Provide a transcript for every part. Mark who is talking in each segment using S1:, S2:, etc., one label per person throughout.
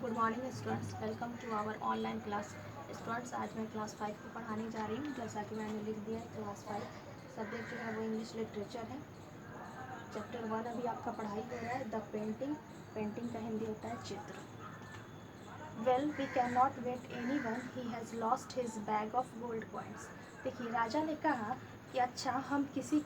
S1: Good morning students, welcome to our online class. Students, आज मैं class 5 को पढ़ाने जा रही हूँ। जैसा कि मैंने लिख दिया है, क्लास 5 सब्जेक्ट जो है वो इंग्लिश लिटरेचर है। चैप्टर 1 अभी आपका पढ़ाई हो रहा है, द पेंटिंग। पेंटिंग का हिंदी होता है चित्र। Well, we can not wait any one, he has lost his bag of gold coins. देखिए, राजा ने कहा कि अच्छा, हम किसी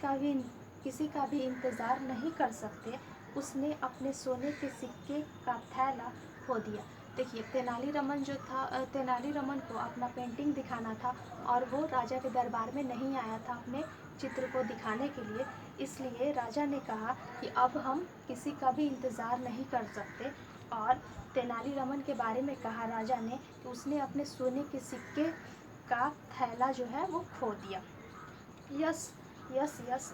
S1: का भी इंतज़ार नहीं कर सकते, उसने अपने सोने के सिक्के का थैला खो दिया। देखिए, तेनालीरामन जो था, तेनालीरामन को अपना पेंटिंग दिखाना था और वो राजा के दरबार में नहीं आया था अपने चित्र को दिखाने के लिए। इसलिए राजा ने कहा कि अब हम किसी का भी इंतज़ार नहीं कर सकते, और तेनालीरामन के बारे में कहा राजा ने कि उसने अपने सोने के सिक्के का थैला जो है वो खो दिया। Yes,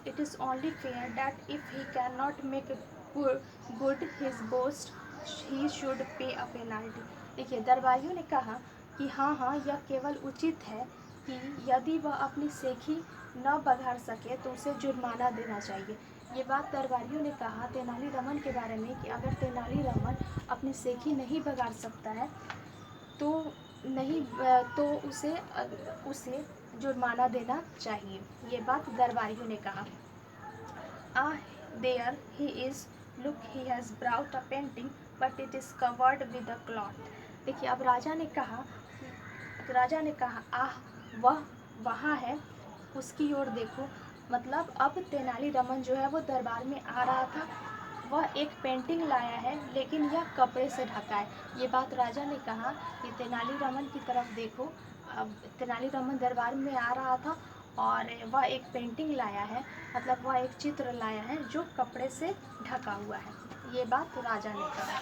S1: it is only fair that if he cannot make good his boast, he should pay a penalty. देखिए, दरबारियों ने कहा कि हाँ, यह केवल उचित है कि यदि वह अपनी सेखी न बघाड़ सके तो उसे जुर्माना देना चाहिए। ये बात दरबारियों ने कहा तेनालीरामन के बारे में कि अगर तेनालीरामन अपनी सेखी नहीं बघाड़ सकता है तो उसे जुर्माना देना चाहिए। ये बात दरबारियों ने कहा। There he is, look, he has brought a painting but it is covered with a cloth. देखिए, अब राजा ने कहा वह वहाँ है, उसकी ओर देखो। मतलब अब तेनालीरामन जो है वो दरबार में आ रहा था, वह एक पेंटिंग लाया है लेकिन यह कपड़े से ढका है। ये बात राजा ने कहा कि तेनालीरामन की तरफ देखो। अब तेनालीरामन दरबार में आ रहा था और वह एक पेंटिंग लाया है, मतलब वह एक चित्र लाया है जो कपड़े से ढका हुआ है। ये बात राजा ने कहा।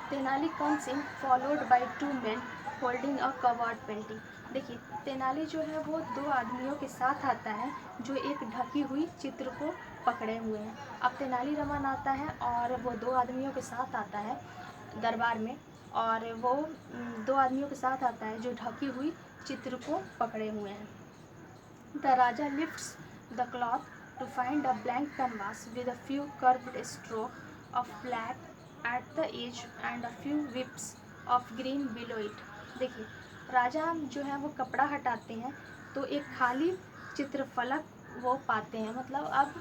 S1: Tenali comes in followed by 2 men holding a covered painting. देखिए, तेनाली जो है वो 2 आदमियों के साथ आता है जो एक ढकी हुई चित्र को पकड़े हुए हैं। अब तेनालीरामन आता है और वो 2 आदमियों के साथ आता है दरबार में, और वो 2 आदमियों के साथ आता है जो ढकी हुई चित्र को पकड़े हुए हैं। The Raja lifts the cloth to find a blank canvas with a few curved stroke of black at the edge and a few whips of green below it. देखिए, राजा जो है वो कपड़ा हटाते हैं तो एक खाली चित्रफलक वो पाते हैं। मतलब अब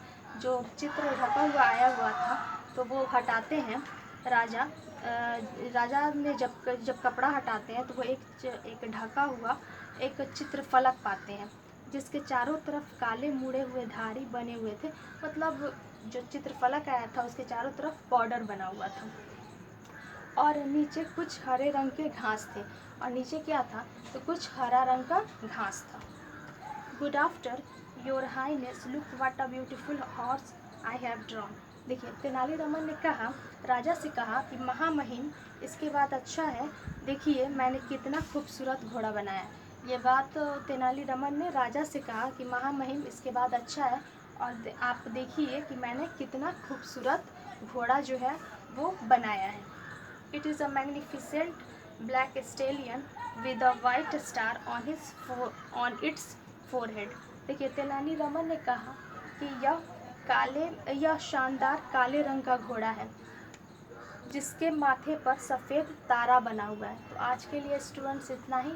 S1: जो चित्र ढका हुआ आया हुआ था तो वो हटाते हैं राजा ने जब कपड़ा हटाते हैं तो वो एक ढका हुआ एक चित्रफलक पाते हैं जिसके चारों तरफ काले मुड़े हुए धारी बने हुए थे। मतलब जो चित्रफलक आया था उसके चारों तरफ बॉर्डर बना हुआ था और नीचे कुछ हरे रंग के घास थे। और नीचे क्या था तो कुछ हरा रंग का घास था। Good after your highness, look what a beautiful horse I have drawn. देखिए, तेनालीरामन ने कहा, राजा से कहा कि महामहिम, इसके बाद अच्छा है, देखिए मैंने कितना खूबसूरत घोड़ा बनाया। ये बात तेनालीरामन ने राजा से कहा कि महामहिम, इसके बाद अच्छा है और आप देखिए कि मैंने कितना खूबसूरत घोड़ा जो है वो बनाया है। It is a magnificent black stallion with a white star on it's forehead. देखिए, तेनालीरामन ने कहा कि यह शानदार काले रंग का घोड़ा है जिसके माथे पर सफ़ेद तारा बना हुआ है। तो आज के लिए स्टूडेंट्स इतना ही।